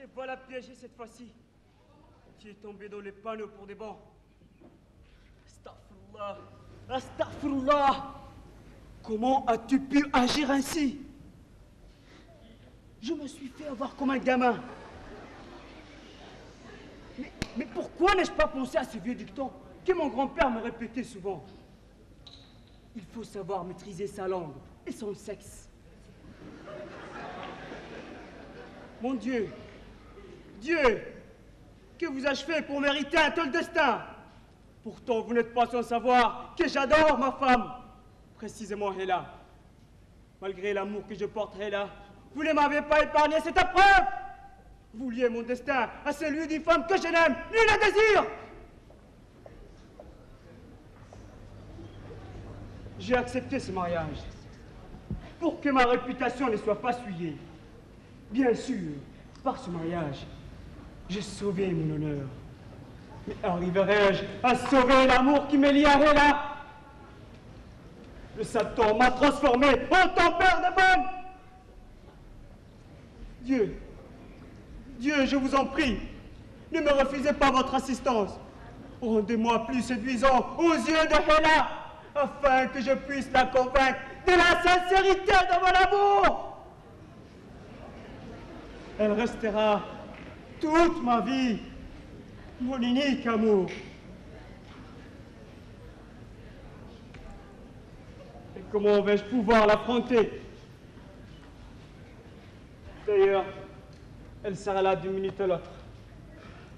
Et voilà piégé cette fois-ci. Tu es tombé dans les panneaux pour des bons. Astaghfirullah. Astaghfirullah. Comment as-tu pu agir ainsi? Je me suis fait avoir comme un gamin. Mais pourquoi n'ai-je pas pensé à ce vieux dicton que mon grand-père me répétait souvent? Il faut savoir maîtriser sa langue et son sexe. Mon Dieu, Dieu, que vous ai-je fait pour mériter un tel destin? Pourtant, vous n'êtes pas sans savoir que j'adore ma femme, précisément Hela. Malgré l'amour que je porte Hela, vous ne m'avez pas épargné cette épreuve. Vous liez mon destin à celui d'une femme que je n'aime ni ne désire. J'ai accepté ce mariage pour que ma réputation ne soit pas souillée. Bien sûr, par ce mariage, j'ai sauvé mon honneur. Mais arriverai-je à sauver l'amour qui me lie à Hela? Le Satan m'a transformé en tempère de bonne. Dieu, je vous en prie, ne me refusez pas votre assistance. Rendez-moi plus séduisant aux yeux de Hela, afin que je puisse la convaincre de la sincérité de mon amour. Elle restera toute ma vie mon unique amour. Et comment vais-je pouvoir l'affronter? D'ailleurs, elle sera là d'une minute à l'autre.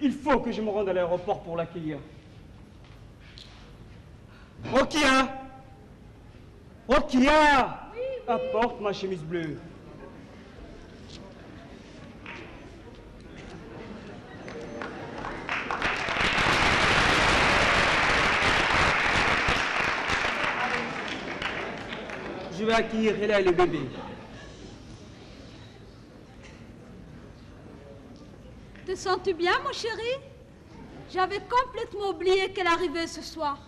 Il faut que je me rende à l'aéroport pour l'accueillir. Rokia! Rokia! Oui. Apporte ma chemise bleue. Je vais accueillir Hela et le bébé. Te sens-tu bien, mon chéri? J'avais complètement oublié qu'elle arrivait ce soir.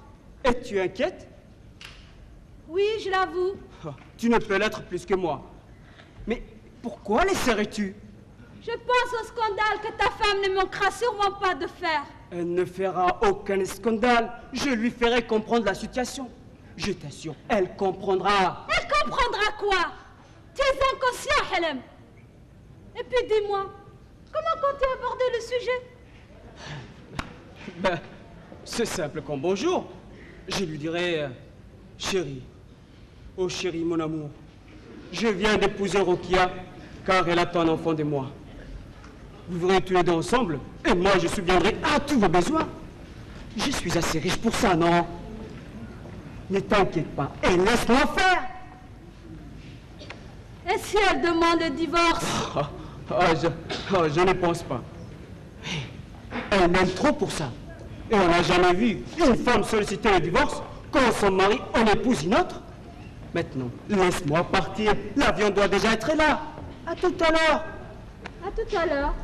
Es-tu inquiète? Oui, je l'avoue. Oh, tu ne peux l'être plus que moi. Mais pourquoi laisserais-tu? Je pense au scandale que ta femme ne manquera sûrement pas de faire. Elle ne fera aucun scandale. Je lui ferai comprendre la situation. Je t'assure, elle comprendra. Elle comprendra quoi? Tu es inconscient, Helem. Et puis dis-moi, comment comptes-tu aborder le sujet? Ben, c'est simple comme bonjour. Je lui dirai, chérie, oh chérie, mon amour, je viens d'épouser Rokia, car elle attend un enfant de moi. Vous verrez tous les deux ensemble, et moi je subviendrai à tous vos besoins. Je suis assez riche pour ça, non? Ne t'inquiète pas, et laisse-moi faire. Et si elle demande le divorce? Je ne pense pas. Elle m'aime trop pour ça. Et on n'a jamais vu une femme solliciter le divorce quand son mari en épouse une autre. Maintenant, laisse-moi partir. L'avion doit déjà être là. À tout à l'heure. À tout à l'heure.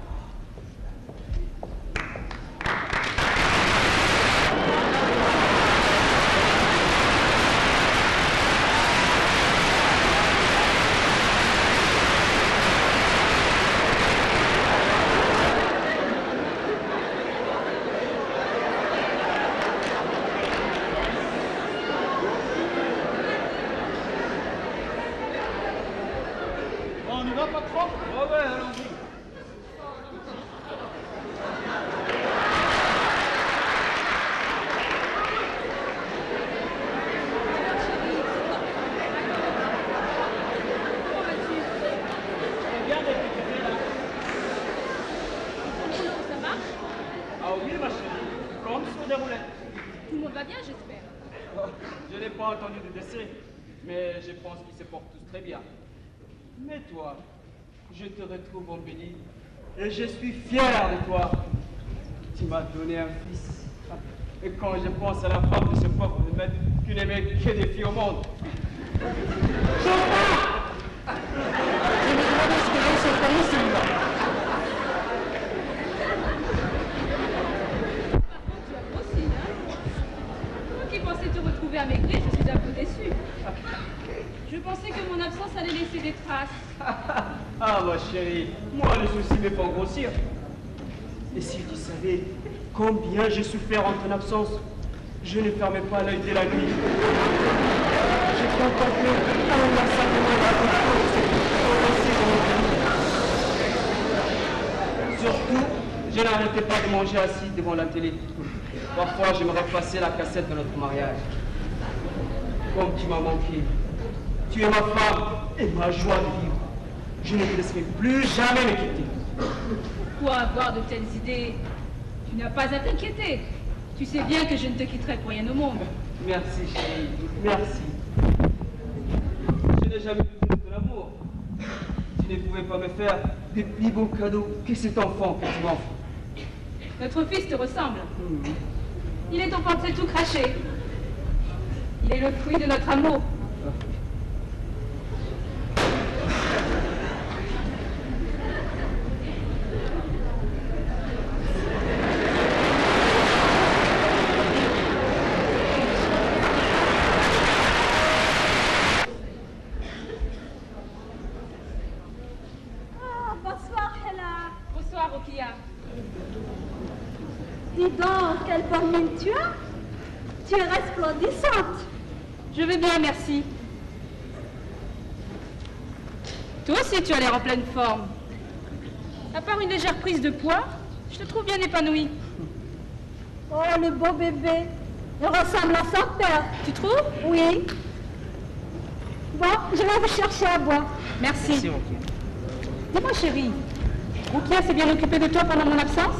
Mais je pense qu'ils se portent tous très bien. Mais toi, je te retrouve embelli. Et je suis fier de toi. Tu m'as donné un fils. Et quand je pense à la femme de ce pauvre maître qui n'aimait que des filles au monde. Je me demandais ce que l'on s'est fait celui-là. Tu as grossi, hein? Moi qui pensais te retrouver amaigri, je suis un peu déçue. Je pensais que mon absence allait laisser des traces. Ah, ma chérie, moi, le souci me font grossir. Et si tu savais combien j'ai souffert en ton absence, je ne fermais pas l'œil dès la nuit. J'ai contemplé inlassablement la force enlacée dans mon vie. Surtout, je n'arrêtais pas de manger assis devant la télé. Parfois, j'aimerais passer la cassette de notre mariage. Comme tu m'as manqué. Tu es ma femme et ma joie de vivre. Je ne te laisserai plus jamais me quitter. Pourquoi avoir de telles idées? Tu n'as pas à t'inquiéter. Tu sais bien que je ne te quitterai pour rien au monde. Merci, chérie. Merci. Je n'ai jamais vu de ton amour. Tu ne pouvais pas me faire des plus beaux cadeaux que cet enfant que tu m'offres. Notre fils te ressemble. Il est au portrait tout craché. Il est le fruit de notre amour. Bonsoir, Hela. Bonsoir, Rokia. Dis donc, quelle bonne mine tu as. Tu es resplendissante. Je vais bien, merci. Toi aussi, tu as l'air en pleine forme. À part une légère prise de poids, je te trouve bien épanouie. Oh, le beau bébé. Il ressemble à son père. Tu trouves? Oui. Bon, je vais vous chercher à boire. Merci. Merci, Rokia. Dis-moi, chérie, Rokia s'est bien occupée de toi pendant mon absence?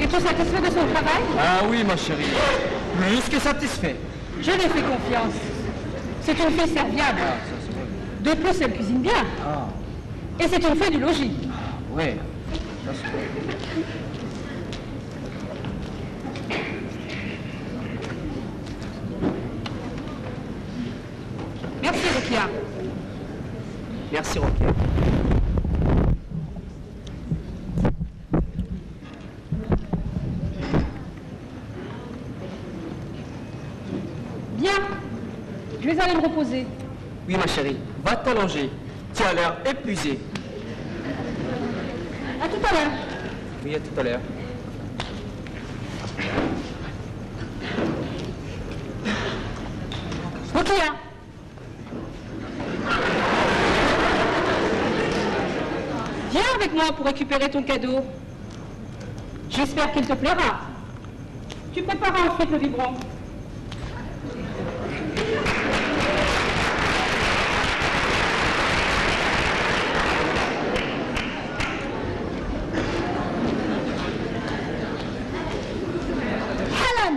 Es-tu satisfait de son travail? Ah oui, ma chérie. Plus que satisfait. Je lui ai fait confiance. C'est une fille serviable. De plus, elle cuisine bien. Ah, Et c'est une fée du logis. ouais. Ça, c'est vrai. Merci, Rokia. Merci, Rokia. Bien. Je vais aller me reposer. Oui, ma chérie. Va t'allonger. Tu as l'air épuisée. À tout à l'heure. Oui, à tout à l'heure. Rokia. Viens avec moi pour récupérer ton cadeau. J'espère qu'il te plaira. Tu prépareras ensuite le biberon. Helen!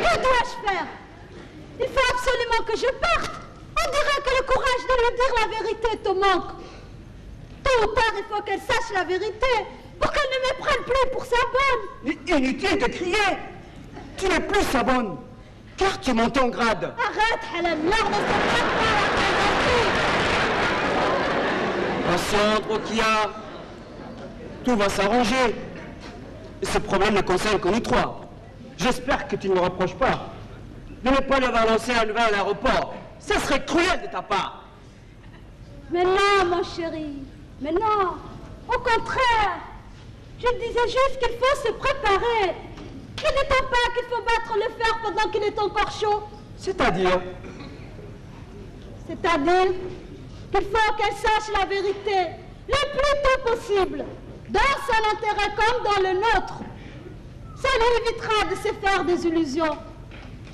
Que dois-je faire? Il faut absolument que je parte. On dirait que le courage de lui dire la vérité te manque. Tôt ou tard, il faut qu'elle sache la vérité pour qu'elle ne me prenne plus pour sa bonne. Inutile de crier. Tu n'es plus sa bonne, car tu es monté en grade. Arrête, Helen, l'heure ne se prête pas à la présenter. Patiente, Rokia. Tout va s'arranger. Ce problème ne concerne que nous trois. J'espère que tu ne me reproches pas de ne pas l'avoir lancé à nouveau à l'aéroport. Ça serait cruel de ta part. Mais non, mon chéri, mais non. Au contraire, je disais juste qu'il faut se préparer. Il n'étant pas qu'il faut battre le fer pendant qu'il est encore chaud. C'est-à-dire? C'est-à-dire qu'il faut qu'elle sache la vérité le plus tôt possible, dans son intérêt comme dans le nôtre. Ça lui évitera de se faire des illusions.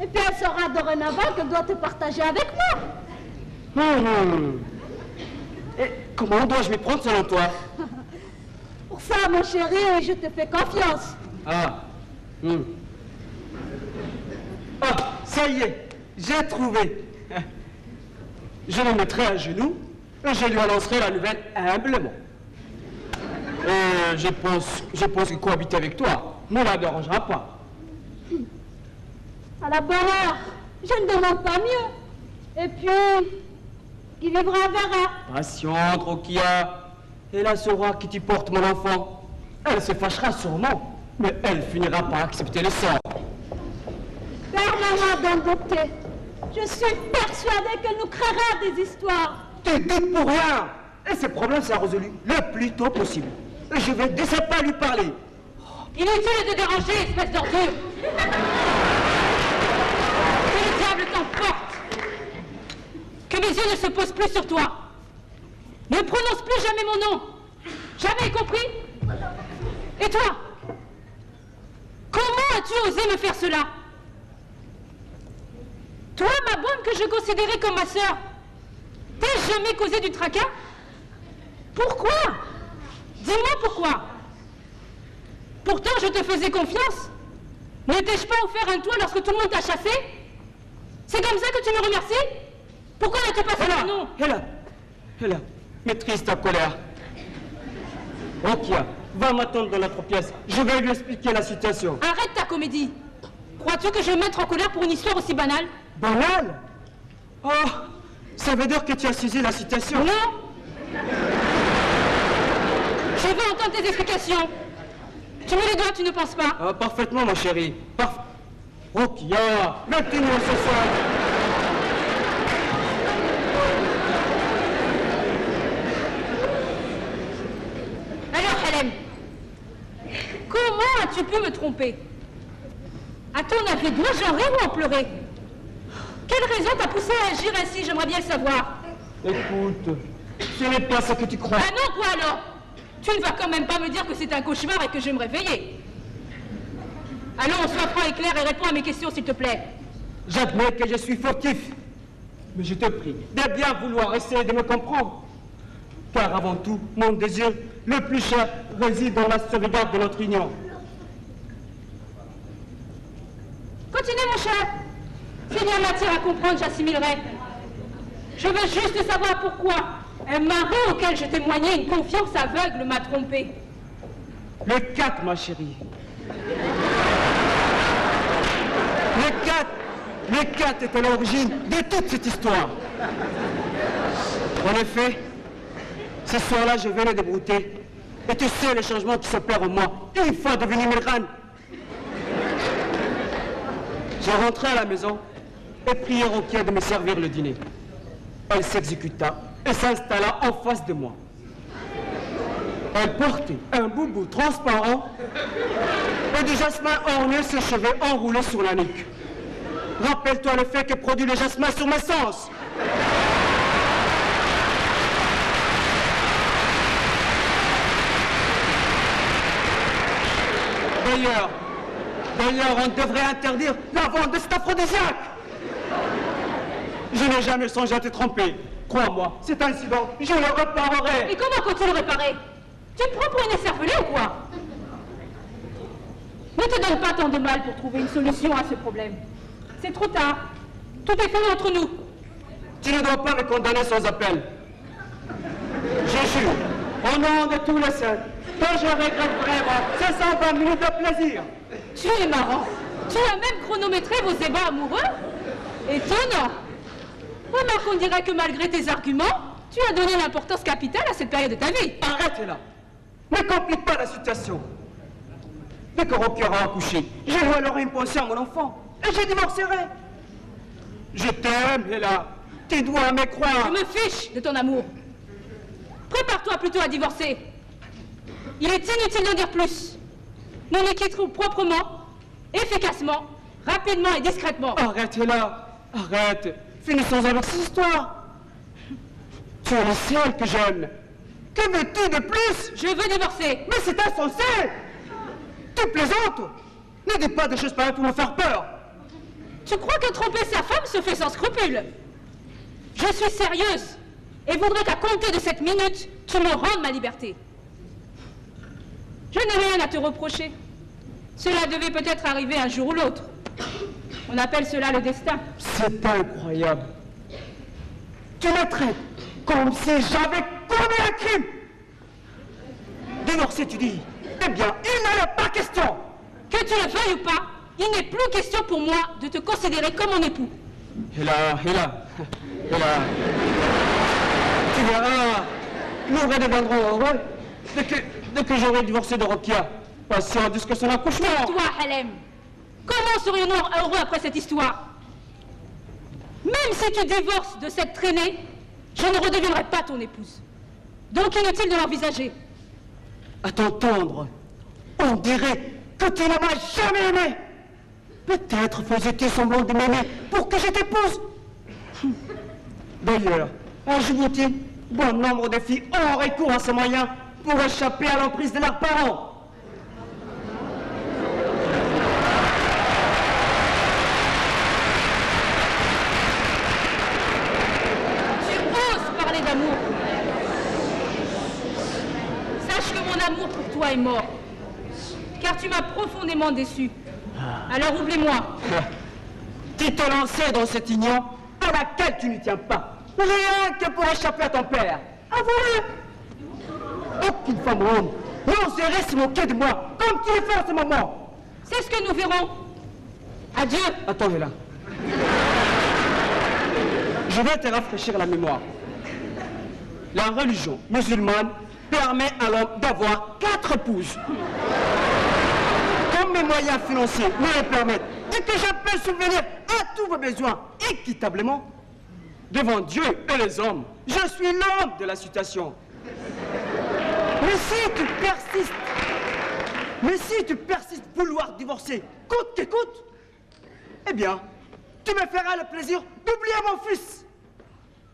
Et puis elle saura dorénavant qu'elle doit te partager avec moi. Et comment dois-je m'y prendre selon toi? Pour ça, mon chéri, je te fais confiance. Ah. Ah, ça y est, j'ai trouvé. Je me mettrai à genoux et je lui annoncerai la nouvelle humblement. Et je pense que cohabiter avec toi ne la dérangera pas. À la bonne heure, je ne demande pas mieux. Et puis, qui vivra verra. Patiente, Rokia. Elle saura qui tu portes, mon enfant. Elle se fâchera sûrement, mais elle finira par accepter le sort. Permets-moi d'en douter. Je suis persuadée qu'elle nous créera des histoires. Tu doutes pour rien. Et ce problème sera résolu le plus tôt possible. Et je vais de ce pas lui parler. Inutile de déranger, espèce d'ordure. Que le diable t'emporte. Que mes yeux ne se posent plus sur toi. Ne prononce plus jamais mon nom. Jamais, compris? Et toi? Comment as-tu osé me faire cela? Toi, ma bonne que je considérais comme ma sœur, t'ai jamais causé du tracas? Pourquoi? Dis-moi pourquoi. Pourtant, je te faisais confiance. Ne t'ai-je pas offert un toit lorsque tout le monde t'a chassé? C'est comme ça que tu me remercies? Pourquoi n'as-tu pas fait mon nom? Héla, maîtrise ta colère. Rokia, va m'attendre dans l'autre pièce. Je vais lui expliquer la situation. Arrête ta comédie. Crois-tu que je vais me mettre en colère pour une histoire aussi banale? Banale? Oh, ça veut dire que tu as saisi la situation. Non. Je veux entendre tes explications. Tu mets les doigts, tu ne penses pas? Ah, parfaitement, ma chérie. Rokia, maintenant ce soir. Alors, Hélène, comment as-tu pu me tromper? À ton avis, dois-je en rire ou en pleurer? Quelle raison t'a poussé à agir ainsi? J'aimerais bien le savoir. Écoute, ce n'est pas ce que tu crois. Ah non, quoi alors? Tu ne vas quand même pas me dire que c'est un cauchemar et que je vais me réveiller. Allons, sois franc et clair et réponds à mes questions, s'il te plaît. J'admets que je suis fautif. Mais je te prie de bien vouloir essayer de me comprendre. Car avant tout, mon désir le plus cher réside dans la sauvegarde de notre union. Continue, mon cher. S'il y a matière à comprendre, j'assimilerai. Je veux juste savoir pourquoi un mari auquel je témoignais une confiance aveugle m'a trompé. Le 4, ma chérie. Le 4 est à l'origine de toute cette histoire. En effet, ce soir-là, je venais de brouter. Et tu sais le changement qui s'opère en moi, une fois devenu Milran. Je rentrai à la maison et priai Rokia de me servir le dîner. Elle s'exécuta et s'installa en face de moi. Elle portait un boubou transparent et du jasmin orné ses cheveux enroulés sur la nuque. Rappelle-toi le fait que produit le jasmin sur mes sens. D'ailleurs, on devrait interdire la vente de cet aphrodisiaque. Je n'ai jamais songé à te tromper. Crois-moi, cet incident, je le réparerai. Et comment comptes-tu le réparer? Tu me prends pour une écervelée ou quoi? Ne te donne pas tant de mal pour trouver une solution à ce problème. C'est trop tard. Tout est fini entre nous. Tu ne dois pas me condamner sans appel. Je jure, au nom de tous les saints, que je regrette vraiment ces 120 minutes de plaisir. Tu es marrant. Tu as même chronométré vos ébats amoureux? Étonnant. Remarque, on dirait que malgré tes arguments, tu as donné l'importance capitale à cette période de ta vie. Arrête là. Ne complique pas la situation. Dès que Rokia aura accouché, je lui alors imposer à mon enfant. Et je divorcerai. Je t'aime, Héla. Tu dois me croire. Je me fiche de ton amour. Prépare-toi plutôt à divorcer. Il est inutile d'en dire plus. Nous nous quitterons proprement, efficacement, rapidement et discrètement. Arrête, Héla. Arrête. Finissons avec cette histoire. Tu es la seule que j'aime. Que veux-tu de plus? Je veux divorcer. Mais c'est insensé. Tu plaisantes. Ne dis pas des choses pareilles pour me faire peur. Tu crois que tromper sa femme se fait sans scrupule? Je suis sérieuse et voudrais qu'à compter de cette minute, tu me rendes ma liberté. Je n'ai rien à te reprocher. Cela devait peut-être arriver un jour ou l'autre. On appelle cela le destin. C'est incroyable. Tu me traites comme si j'avais commis un crime. Divorcer, tu dis? Eh bien, il n'en est pas question. Que tu le veuilles ou pas, il n'est plus question pour moi de te considérer comme mon époux. Héla. Tu verras, nous redeviendrons heureux dès que j'aurai divorcé de Rokia. Patient jusqu'à son accouchement. Et toi, Halem, comment serions-nous heureux après cette histoire? Même si tu divorces de cette traînée, je ne redeviendrai pas ton épouse. Donc inutile de l'envisager. À t'entendre, on dirait que tu ne m'as jamais aimé. Peut-être faisais-tu semblant de m'aimer pour que je t'épouse. D'ailleurs, ajoute-t-il, bon nombre de filles ont recours à ce moyen pour échapper à l'emprise de leurs parents. D'amour. Sache que mon amour pour toi est mort, car tu m'as profondément déçu. Alors oublie-moi. Tu te lançais dans cette union à laquelle tu ne tiens pas, rien que pour échapper à ton père. Avoue-le. Aucune femme ronde n'oserait se moquer de moi comme tu le fais en ce moment. C'est ce que nous verrons. Adieu. Attends, là. Je vais te rafraîchir la mémoire. La religion musulmane permet à l'homme d'avoir 4 épouses. Comme mes moyens financiers me le permettent et que je peux subvenir à tous vos besoins équitablement, devant Dieu et les hommes, je suis l'homme de la situation. Mais si tu persistes vouloir divorcer, coûte que coûte, eh bien, tu me feras le plaisir d'oublier mon fils.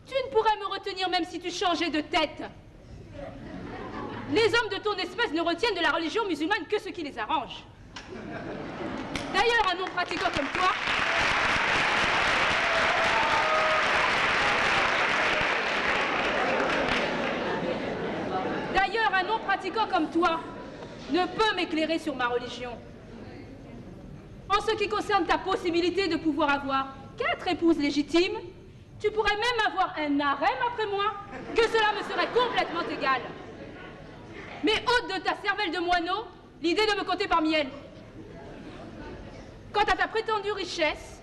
Tu ne pourrais me retenir même si tu changeais de tête. Les hommes de ton espèce ne retiennent de la religion musulmane que ce qui les arrange. D'ailleurs, un non-pratiquant comme toi... ne peut m'éclairer sur ma religion. En ce qui concerne ta possibilité de pouvoir avoir 4 épouses légitimes, tu pourrais même avoir un harem après moi, que cela me serait complètement égal. Mais ôte de ta cervelle de moineau l'idée de me compter parmi elles. Quant à ta prétendue richesse,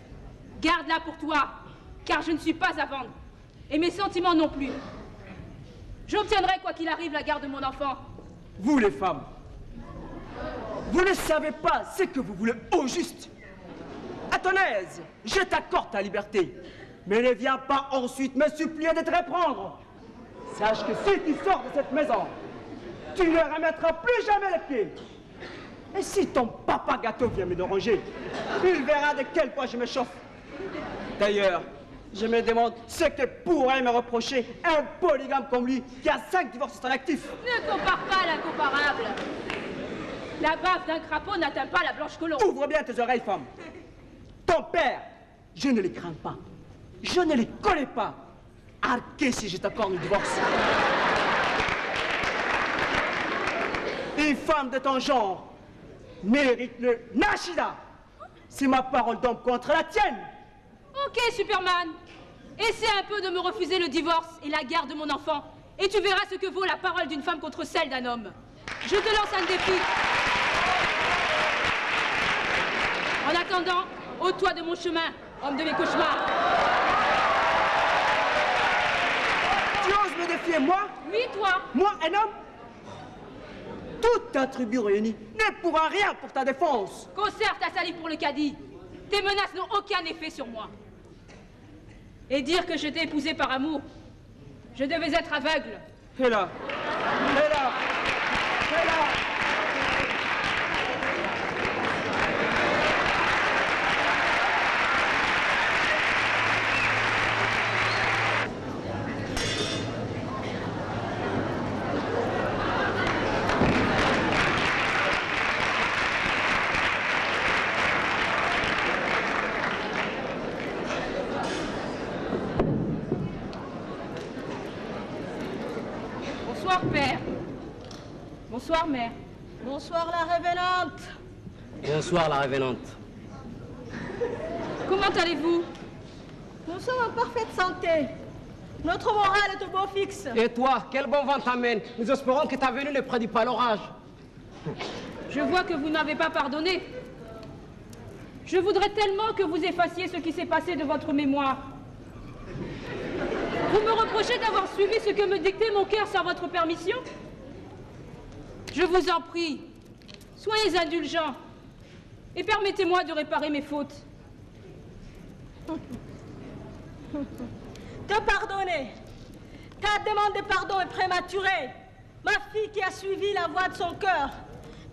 garde-la pour toi, car je ne suis pas à vendre, et mes sentiments non plus. J'obtiendrai, quoi qu'il arrive, la garde de mon enfant. Vous, les femmes, vous ne savez pas ce que vous voulez au juste. À ton aise, je t'accorde ta liberté. Mais ne viens pas ensuite me supplier de te reprendre. Sache que si tu sors de cette maison, tu ne remettras plus jamais les pieds. Et si ton papa gâteau vient me déranger, il verra de quel point je me chauffe. D'ailleurs, je me demande ce que pourrait me reprocher un polygame comme lui qui a 5 divorces actifs. Ne compare pas l'incomparable. La baffe d'un crapaud n'atteint pas la blanche colombe. Ouvre bien tes oreilles, femme. Ton père, je ne le crains pas. Je ne les connais pas. Arqué si je t'accorde le divorce. Une femme de ton genre mérite le Nashida. C'est ma parole d'homme contre la tienne. Ok, Superman. Essaie un peu de me refuser le divorce et la garde de mon enfant. Et tu verras ce que vaut la parole d'une femme contre celle d'un homme. Je te lance un défi. En attendant, ôte-toi de mon chemin, homme de mes cauchemars. Tu oses me défier, moi? Oui, toi. Moi, un homme? Toute ta tribu réunie ne pourra rien pour ta défense. Conserve ta salive pour le caddie. Tes menaces n'ont aucun effet sur moi. Et dire que je t'ai épousé par amour, je devais être aveugle. Et là, et là, et là. Bonsoir, père. Bonsoir, mère. Bonsoir, la révélante. Bonsoir, la révélante. Comment allez-vous? Nous sommes en parfaite santé. Notre morale est au beau fixe. Et toi, quel bon vent t'amène? Nous espérons que ta venue ne prédit pas l'orage. Je vois que vous n'avez pas pardonné. Je voudrais tellement que vous effaciez ce qui s'est passé de votre mémoire. Vous me reprochez d'avoir suivi ce que me dictait mon cœur sans votre permission? Je vous en prie, soyez indulgents et permettez-moi de réparer mes fautes. Te pardonner. Ta demande de pardon est prématurée. Ma fille qui a suivi la voie de son cœur.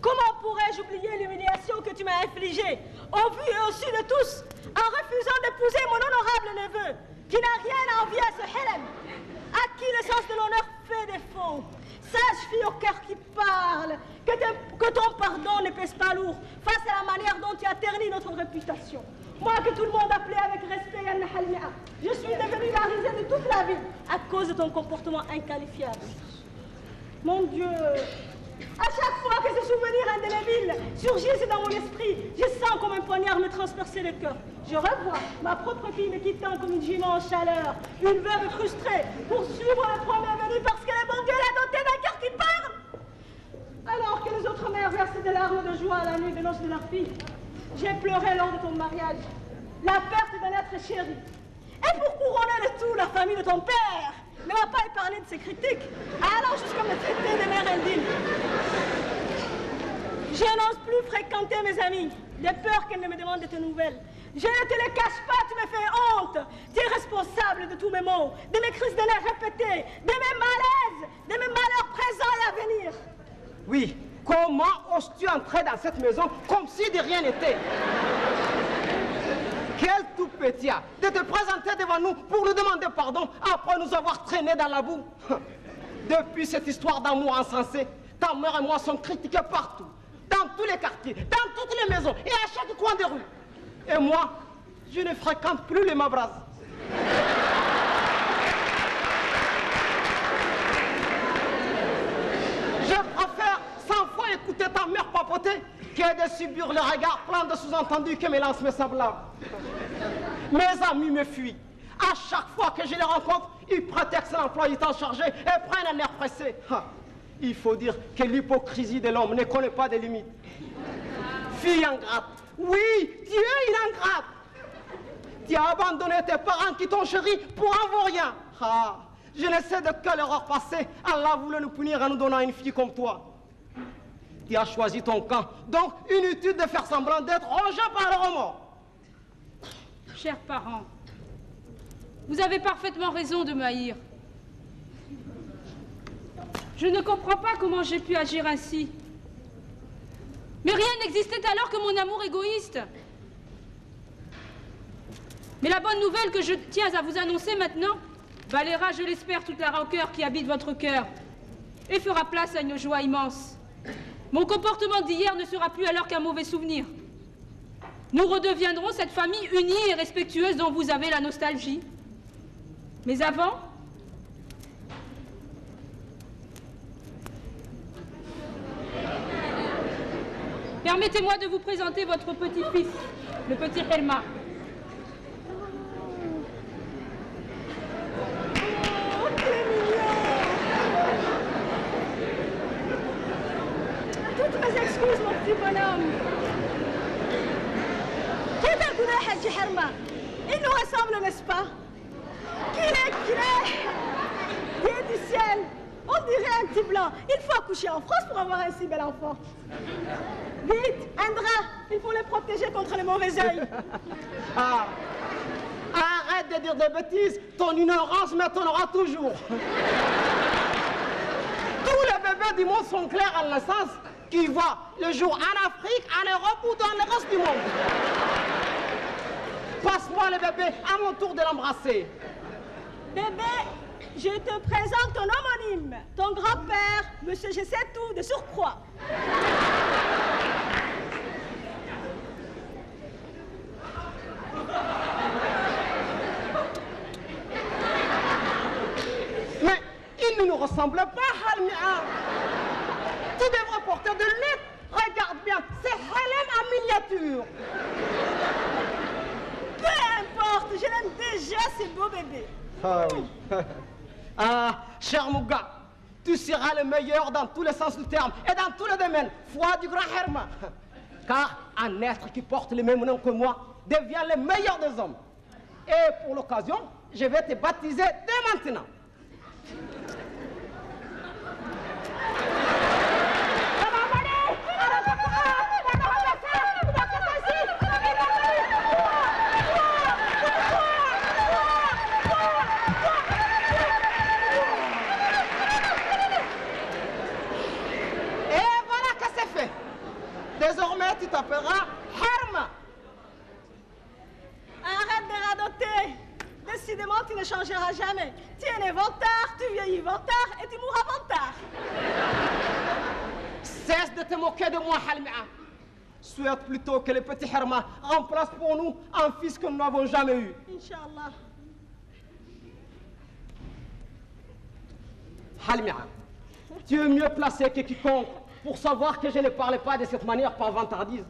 Comment pourrais-je oublier l'humiliation que tu m'as infligée, au vu et au su de tous, en refusant d'épouser mon honorable neveu, qui n'a rien à envier à ce Helem, à qui le sens de l'honneur fait défaut. Sage fille au cœur qui parle, que ton pardon ne pèse pas lourd face à la manière dont tu as terni notre réputation. Moi que tout le monde appelait avec respect Yann Halmia, je suis devenue la risée de toute la ville à cause de ton comportement inqualifiable. Mon Dieu, à chaque fois que ce souvenir indélébile surgisse dans mon esprit, je sens comme un poignard me transpercer le cœur. Je revois ma propre fille me quittant comme une jument en chaleur, une veuve frustrée, pour suivre le premier venu parce que le bon Dieu l'a dotée d'un cœur qui parle. Alors que les autres mères versaient des larmes de joie à la nuit de noces de leur fille, j'ai pleuré lors de ton mariage, la perte d'un être chéri. Et pour couronner le tout, la famille de ton père ne m'a pas épargné de ses critiques, allant jusqu'à me traiter de mère indigne. Je n'ose plus fréquenter mes amis, de peur qu'elles ne me demandent de tes nouvelles. Je ne te le cache pas, tu me fais honte. Tu es responsable de tous mes maux, de mes crises de nerfs répétées, de mes malaises, de mes malheurs présents et à venir. Oui, comment oses-tu entrer dans cette maison comme si de rien n'était? Quel tout petit de te présenter devant nous pour nous demander pardon après nous avoir traînés dans la boue. Depuis cette histoire d'amour insensé, ta mère et moi sommes critiqués partout, dans tous les quartiers, dans toutes les maisons et à chaque coin de rue. Et moi, je ne fréquente plus les Mabras. Je préfère 100 fois écouter ta mère papoter que de subir le regard plein de sous-entendus que me lancent mes semblables. Mes amis me fuient. À chaque fois que je les rencontre, ils prétextent l'emploi du temps chargé et prennent un air pressé. Il faut dire que l'hypocrisie de l'homme ne connaît pas de limites. Fille ingrate. Oui, tu es une ingrate. Tu as abandonné tes parents qui t'ont chéri pour un vaurien. Je ne sais de quelle erreur passée Allah voulait nous punir en nous donnant une fille comme toi. Tu as choisi ton camp, donc inutile de faire semblant d'être rongé par le remords. Chers parents, vous avez parfaitement raison de m'haïr. Je ne comprends pas comment j'ai pu agir ainsi. Mais rien n'existait alors que mon amour égoïste. Mais la bonne nouvelle que je tiens à vous annoncer maintenant balayera, je l'espère, toute la rancœur qui habite votre cœur et fera place à une joie immense. Mon comportement d'hier ne sera plus alors qu'un mauvais souvenir. Nous redeviendrons cette famille unie et respectueuse dont vous avez la nostalgie. Mais avant, permettez-moi de vous présenter votre petit-fils, le petit Helma. Oh, quel mignon! Toutes mes excuses, mon petit bonhomme. Haji Helma, il nous ressemble, n'est-ce pas? Qu'il est Dieu du ciel, on dirait un petit blanc. Il faut accoucher en France pour avoir un si bel enfant. Vite, un drap, il faut le protéger contre les mauvais œils. Arrête de dire des bêtises, ton ignorance m'étonnera toujours. Tous les bébés du monde sont clairs à la naissance, qui voient le jour en Afrique, en Europe ou dans le reste du monde. Passe-moi le bébé, à mon tour de l'embrasser. Bébé, je te présente ton homonyme, ton grand-père, Monsieur Je sais tout, de surcroît. Mais il ne nous ressemble pas, Halmia. Tu devrais porter de lunettes. Regarde bien, c'est Helem en miniature. Peu importe, je l'aime déjà, ce beau bébé. Ah oui. Cher Mouga, tu seras le meilleur dans tous les sens du terme et dans tous les domaines. Foi du grand Herma. Car un être qui porte le même nom que moi devient le meilleur des hommes. Et pour l'occasion, je vais te baptiser dès maintenant. Désormais, tu t'appelleras Herma. Arrête de radoter. Décidément, tu ne changeras jamais. Tu es né vantard, tu vieillis vantard et tu mourras vantard. Cesse de te moquer de moi, Halmia. Souhaite plutôt que le petit Herma remplace pour nous un fils que nous n'avons jamais eu. Inch'Allah. Halmia, tu es mieux placé que quiconque pour savoir que je ne parlais pas de cette manière par vantardise.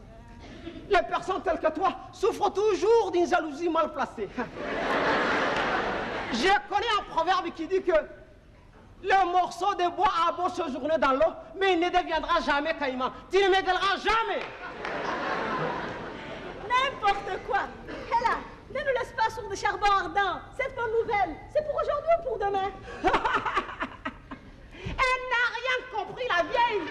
Les personnes telles que toi souffrent toujours d'une jalousie mal placée. J'ai connu un proverbe qui dit que le morceau de bois a beau séjourner dans l'eau, mais il ne deviendra jamais caïman. Tu ne m'égaleras jamais. N'importe quoi. Hela, ne nous laisse pas sur des charbons ardents. Cette bonne nouvelle, c'est pour aujourd'hui ou pour demain? Elle n'a rien compris, la vieille.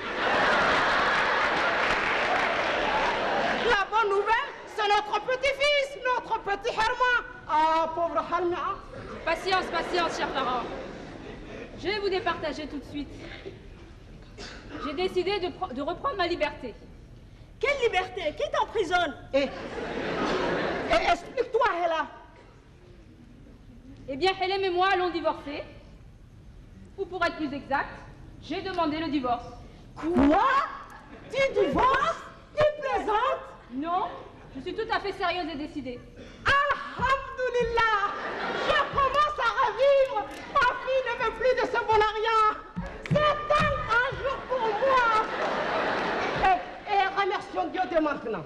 La bonne nouvelle, c'est notre petit-fils, notre petit Herma. Ah, pauvre Halmia. Patience, patience, chers parents. Je vais vous départager tout de suite. J'ai décidé de reprendre ma liberté. Quelle liberté? Qui t'emprisonne? Et explique-toi, Hela. Eh bien, Helem et moi allons divorcer. Ou pour être plus exact, j'ai demandé le divorce. Quoi? Tu divorces? Tu plaisantes? Non, je suis tout à fait sérieuse et décidée. Alhamdulillah! Je commence à revivre! Ma fille ne veut plus de ce bonariat! C'est un jour pour moi! Et remercions Dieu dès maintenant.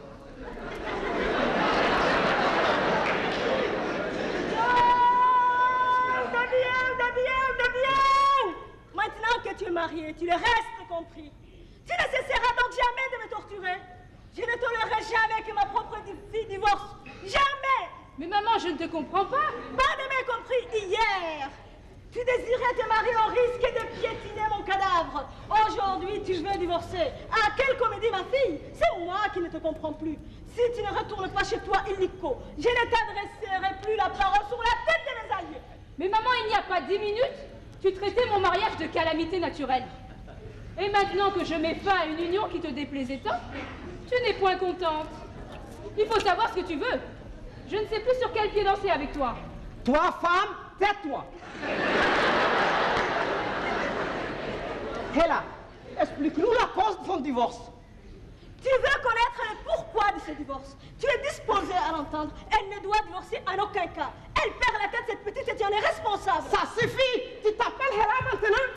Maintenant que tu es marié, tu le restes compris. Tu ne cesseras donc jamais de me torturer. Je ne tolérerai jamais que ma propre fille divorce. Jamais! Mais maman, je ne te comprends pas. Pas de m'y compris hier. Tu désirais te marier au risque de piétiner mon cadavre. Aujourd'hui, tu veux divorcer. À quelle comédie, ma fille? C'est moi qui ne te comprends plus. Si tu ne retournes pas chez toi, illico, je ne t'adresserai plus la parole sur la tête de mes alliés. Mais maman, il n'y a pas 10 minutes, tu traitais mon mariage de calamité naturelle. Et maintenant que je mets fin à une union qui te déplaisait tant, tu n'es point contente. Il faut savoir ce que tu veux. Je ne sais plus sur quel pied danser avec toi. Toi, femme, tais-toi. Hela, explique-nous la cause de son divorce. Tu veux connaître le pourquoi de ce divorce. Tu es disposé à l'entendre. Elle ne doit divorcer en aucun cas. Elle perd la tête, cette petite, et tu en es responsable. Ça suffit. Tu t'appelles Hela maintenant?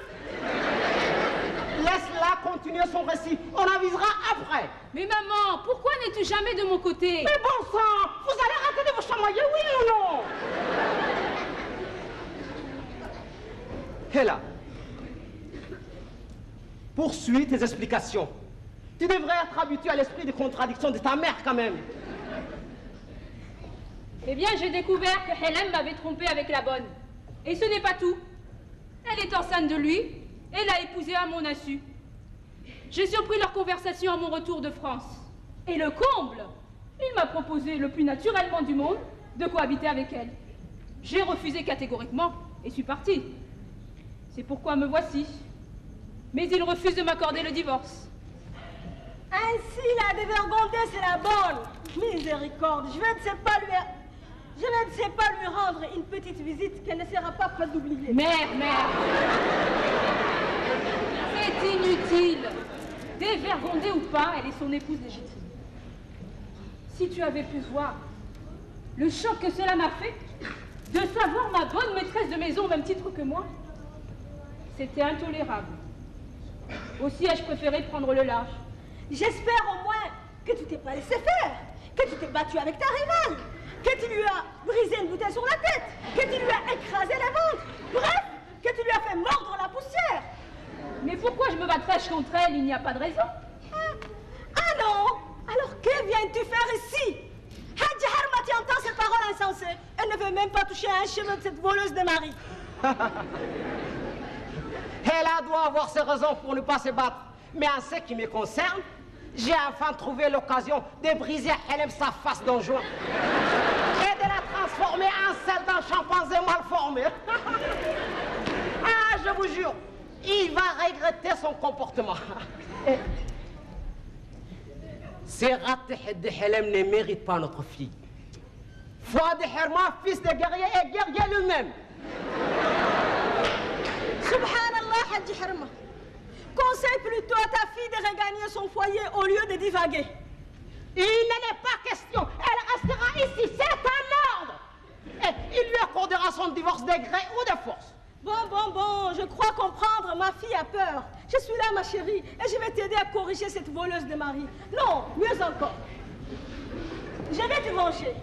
Laisse-la continuer son récit. On avisera après. Mais maman, pourquoi n'es-tu jamais de mon côté? Mais bon sang, vous allez arrêter de vous chamailler, oui ou non? Hela, poursuis tes explications. Tu devrais être habitué à l'esprit de contradiction de ta mère quand même. Eh bien, j'ai découvert que Hélène m'avait trompé avec la bonne. Et ce n'est pas tout. Elle est enceinte de lui et l'a épousé à mon insu. J'ai surpris leur conversation à mon retour de France. Et le comble, il m'a proposé le plus naturellement du monde de cohabiter avec elle. J'ai refusé catégoriquement et suis partie. C'est pourquoi me voici. Mais il refuse de m'accorder le divorce. Ainsi, la dévergondée, c'est la bonne. Miséricorde, je ne sais pas lui rendre une petite visite qu'elle ne sera pas prête d'oublier. Mère, c'est inutile. Dévergondée ou pas, elle est son épouse légitime. Si tu avais pu voir le choc que cela m'a fait de savoir ma bonne maîtresse de maison au même titre que moi, c'était intolérable. Aussi ai-je préféré prendre le large. J'espère au moins que tu t'es pas laissé faire, que tu t'es battu avec ta rivale, que tu lui as brisé une bouteille sur la tête, que tu lui as écrasé la ventre, bref, que tu lui as fait mordre la poussière. Mais pourquoi je me battrais contre elle? Il n'y a pas de raison. Ah non? Alors que viens-tu faire ici? Hadji Harmati entend ces paroles insensées. Elle ne veut même pas toucher à un cheveu de cette voleuse de mari. Elle doit avoir ses raisons pour ne pas se battre. Mais en ce qui me concerne, j'ai enfin trouvé l'occasion de briser à Helem sa face d'enjoint et de la transformer en celle d'un chimpanzé mal formé. Ah, je vous jure, il va regretter son comportement. Serrat de Helem ne mérite pas notre fille. Fouad Herma, fils de guerrier et guerrier lui-même. Subhanallah, Hadji Herma. Conseille plutôt à ta fille de regagner son foyer au lieu de divaguer. Il n'en est pas question. Elle restera ici. C'est un ordre. Et il lui accordera son divorce de gré ou de force. Bon, je crois comprendre. Ma fille a peur. Je suis là, ma chérie, et je vais t'aider à corriger cette voleuse de mari. Non, mieux encore. Je vais te venger.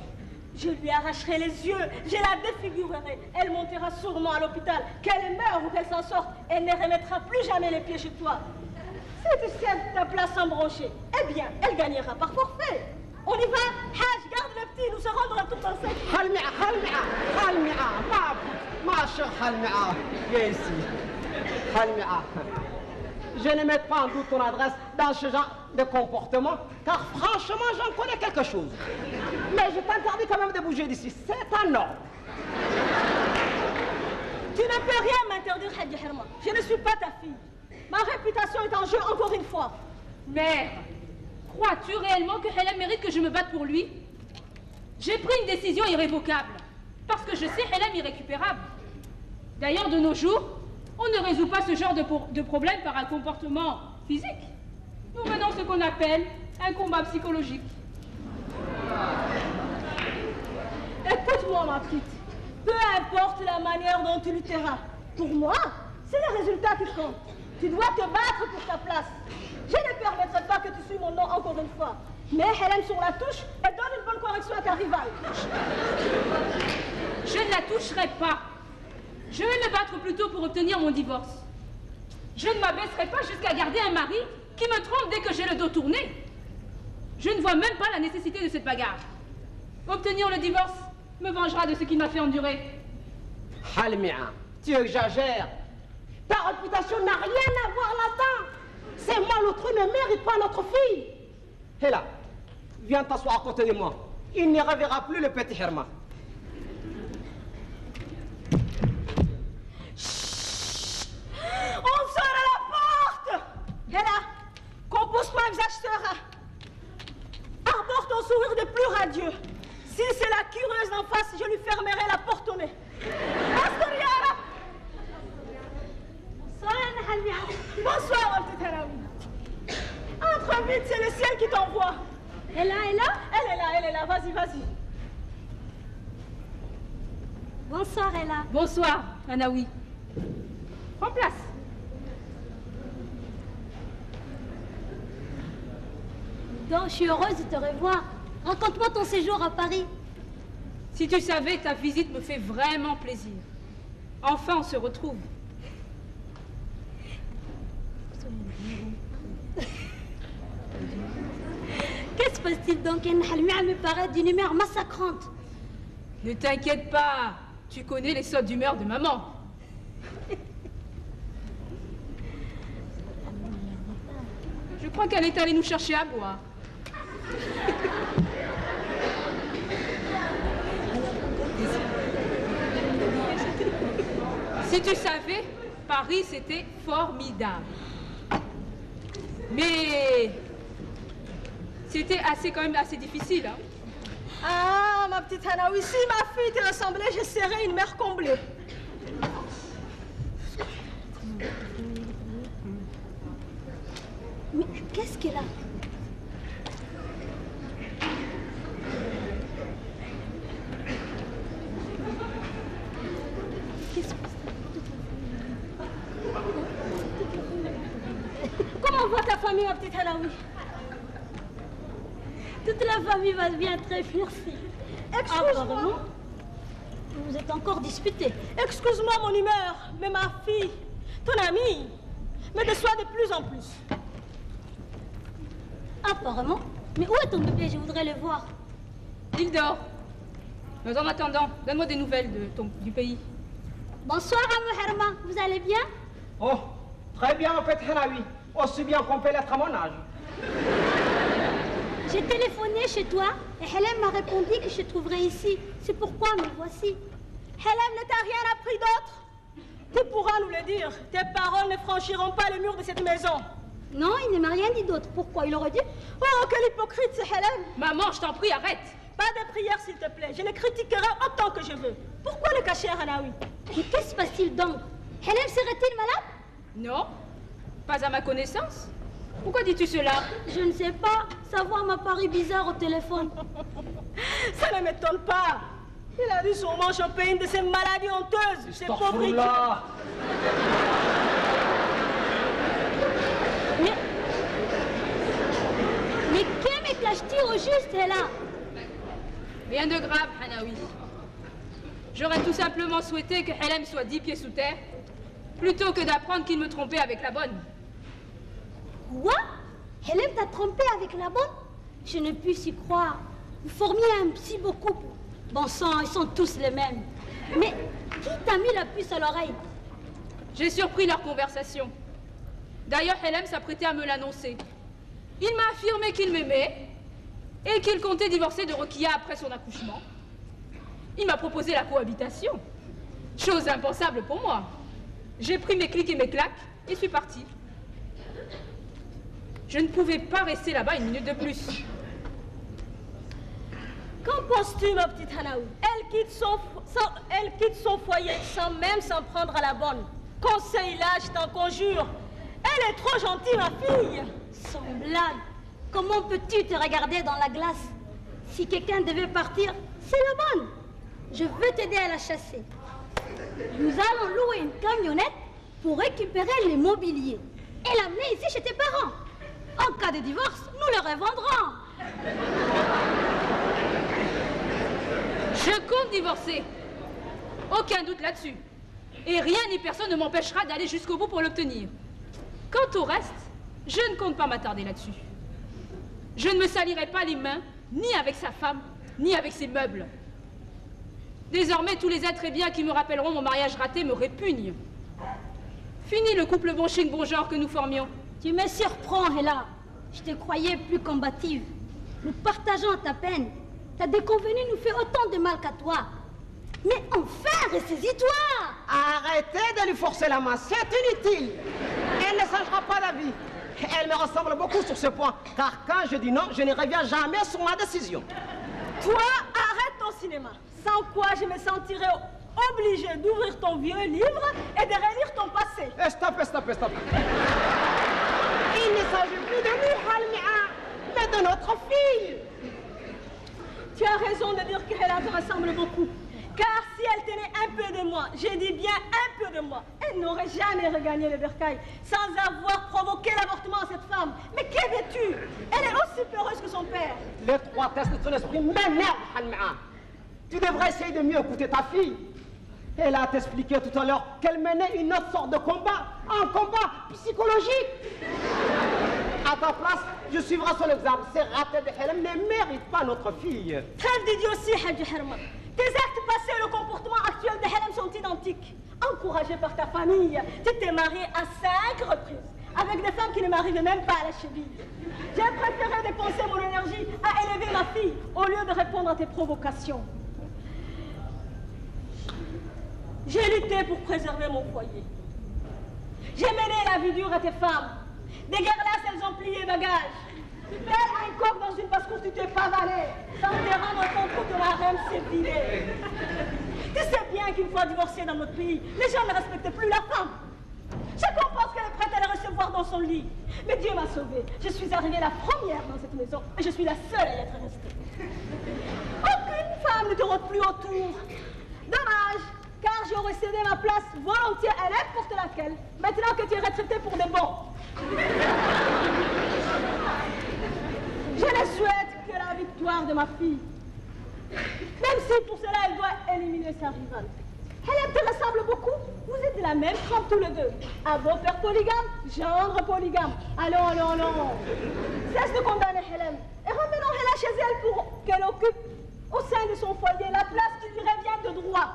Je lui arracherai les yeux, je la défigurerai. Elle montera sûrement à l'hôpital. Qu'elle meure ou qu'elle s'en sorte, elle ne remettra plus jamais les pieds chez toi. Si tu tiens ta place embranchée, eh bien, elle gagnera par forfait. On y va? Haj, garde le petit, nous serons dans tout enceinte. Khalmia, ma chère Khalmia, viens ici. Khalmia, je ne mets pas en doute ton adresse dans ce genre de comportement, car franchement, j'en connais quelque chose. Mais je t'interdis quand même de bouger d'ici, c'est un ordre. Tu ne peux rien m'interdire, Hadji Herma. Je ne suis pas ta fille. Ma réputation est en jeu encore une fois. Mère, crois-tu réellement que Helem mérite que je me batte pour lui? J'ai pris une décision irrévocable, parce que je sais Helem irrécupérable. D'ailleurs, de nos jours, on ne résout pas ce genre de problème par un comportement physique. Nous menons ce qu'on appelle un combat psychologique. Écoute-moi, ma petite. Peu importe la manière dont tu lutteras. Pour moi, c'est le résultat qui compte. Tu dois te battre pour ta place. Je ne permettrai pas que tu suives mon nom encore une fois. Mais Helem sur la touche et donne une bonne correction à ta rivale. Je ne la toucherai pas. Je vais me battre plutôt pour obtenir mon divorce. Je ne m'abaisserai pas jusqu'à garder un mari qui me trompe dès que j'ai le dos tourné. Je ne vois même pas la nécessité de cette bagarre. Obtenir le divorce me vengera de ce qu'il m'a fait endurer. Halmia, tu exagères. Ta réputation n'a rien à voir là-dedans. C'est moi, l'autre ne mérite pas notre fille. Hé là, viens t'asseoir à côté de moi. Il ne reverra plus le petit Herma. On sort à la porte. Et là, compose-toi un visage serein. Arbore ton sourire de plus radieux. Si c'est la curieuse d'en face, je lui fermerai la porte au nez. Asturiara. Bonsoir, ma petite Haraoui. Entre vite, c'est le ciel qui t'envoie. Elle est là. Vas-y. Bonsoir, Ella. Bonsoir, Anaoui. Prends place. Donc, je suis heureuse de te revoir. Raconte-moi ton séjour à Paris. Si tu savais, ta visite me fait vraiment plaisir. Enfin, on se retrouve. Qu'est-ce qui se passe-t-il donc? Halmia me paraît d'une humeur massacrante. Ne t'inquiète pas, tu connais les sautes d'humeur de maman. Je crois qu'elle est allée nous chercher à boire. Si tu savais, Paris, c'était formidable. Mais c'était quand même assez difficile. Hein? Ah, ma petite Hanaoui, si ma fille te ressemblait, je serais une mère comblée. Mais qu'est-ce qu'elle a? Comment va ta famille, ma petite Hanaoui? Toute la famille va bien, très merci. Excuse-moi. Vous êtes encore disputés. Excuse-moi mon humeur, mais ma fille, ton amie, me déçoit de plus en plus. Apparemment. Mais où est ton bébé? Je voudrais le voir. Il dort. Mais en attendant, donne-moi des nouvelles du pays. Bonsoir, Amou Herma. Vous allez bien? Oh, très bien, en fait, Hanaoui. Aussi bien qu'on peut l'être à mon âge. J'ai téléphoné chez toi et Helem m'a répondu que je te trouverais ici. C'est pourquoi me voici. Helem ne t'a rien appris d'autre? Tu pourras nous le dire. Tes paroles ne franchiront pas les murs de cette maison. Non, il ne m'a rien dit d'autre. Pourquoi? Il aurait dit « Oh, quel hypocrite, c'est Hélène !» Maman, je t'en prie, arrête. Pas de prière, s'il te plaît. Je le critiquerai autant que je veux. Pourquoi le cacher à Hanaoui? Mais que se passe-t-il donc? Hélène serait-il malade? Non, pas à ma connaissance. Pourquoi dis-tu cela? Je ne sais pas. Sa voix m'a paru bizarre au téléphone. Ça ne m'étonne pas. Il a dû sûrement choper une de ces maladies honteuses. Ces pauvres... Mais que me cache-t-il au juste, là? Rien de grave, Hanaoui. J'aurais tout simplement souhaité que Hélène soit 10 pieds sous terre, plutôt que d'apprendre qu'il me trompait avec la bonne. Quoi? Hélène t'a trompé avec la bonne? Je ne puis y croire. Vous formiez un si beau couple. Bon sang, ils sont tous les mêmes. Mais qui t'a mis la puce à l'oreille? J'ai surpris leur conversation. D'ailleurs, Hélène s'apprêtait à me l'annoncer. Il m'a affirmé qu'il m'aimait et qu'il comptait divorcer de Rokia après son accouchement. Il m'a proposé la cohabitation. Chose impensable pour moi. J'ai pris mes clics et mes claques et suis partie. Je ne pouvais pas rester là-bas une minute de plus. Qu'en penses-tu, ma petite Hanaoui? Elle quitte son foyer sans même s'en prendre à la bonne. Conseille-la, je t'en conjure. Elle est trop gentille, ma fille. Sans blague, comment peux-tu te regarder dans la glace? Si quelqu'un devait partir, c'est la bonne. Je veux t'aider à la chasser. Nous allons louer une camionnette pour récupérer l'immobilier et l'amener ici chez tes parents. En cas de divorce, nous le revendrons. Je compte divorcer. Aucun doute là-dessus. Et rien ni personne ne m'empêchera d'aller jusqu'au bout pour l'obtenir. Quant au reste, je ne compte pas m'attarder là-dessus. Je ne me salirai pas les mains, ni avec sa femme, ni avec ses meubles. Désormais, tous les êtres et biens qui me rappelleront mon mariage raté me répugnent. Fini le couple bon chic bon genre que nous formions. Tu me surprends, Hela. Je te croyais plus combative. Nous partageons ta peine. Ta déconvenue nous fait autant de mal qu'à toi. Mais enfin, ressaisis-toi! Arrêtez de lui forcer la main, c'est inutile. Elle ne changera pas d'avis. Elle me ressemble beaucoup sur ce point, car quand je dis non, je ne reviens jamais sur ma décision. Toi, arrête ton cinéma. Sans quoi je me sentirais obligée d'ouvrir ton vieux livre et de relire ton passé. Stop. Il ne s'agit plus de nous, Halmia, mais de notre fille. Tu as raison de dire qu'elle te ressemble beaucoup. Car si elle tenait un peu de moi, je dis bien un peu de moi, elle n'aurait jamais regagné le bercail sans avoir provoqué l'avortement à cette femme. Mais que veux-tu? Elle est aussi peureuse que son père. L'étroitesse de ton esprit m'énerve, Halmia. Tu devrais essayer de mieux écouter ta fille. Elle a t'expliqué tout à l'heure qu'elle menait une autre sorte de combat, un combat psychologique. À ta place, je suivrai son exemple. Ces ratés de Hélène ne méritent pas notre fille. Trêve d'idiotie, Hadji Herma. Tes actes passés et le comportement actuel de Hélène sont identiques. Encouragée par ta famille, tu t'es mariée à 5 reprises avec des femmes qui ne m'arrivaient même pas à la cheville. J'ai préféré dépenser mon énergie à élever ma fille au lieu de répondre à tes provocations. J'ai lutté pour préserver mon foyer. J'ai mené la vie dure à tes femmes. Des guerres-là, elles ont plié bagages. Tel un coq dans une basse-course, tu t'es pavalé. Sans te rendre compte que la reine s'est vidée. Tu sais bien qu'une fois divorcée dans notre pays, les gens ne respectent plus la femme. Je comprends qu'elle est prête à la recevoir dans son lit. Mais Dieu m'a sauvée. Je suis arrivée la première dans cette maison et je suis la seule à y être restée. Aucune femme ne te rôde plus autour. Dommage, car j'aurais cédé ma place volontiers à n'importe laquelle, maintenant que tu es retraitée pour des bons. Je ne souhaite que la victoire de ma fille. Même si pour cela elle doit éliminer sa rivale. Elle te ressemble beaucoup. Vous êtes de la même trempe tous les deux. Un beau-père polygame, gendre polygame. Allons. Cesse de condamner Hélène. Et remenons Hélène chez elle pour qu'elle occupe au sein de son foyer la place qui lui revient de droit.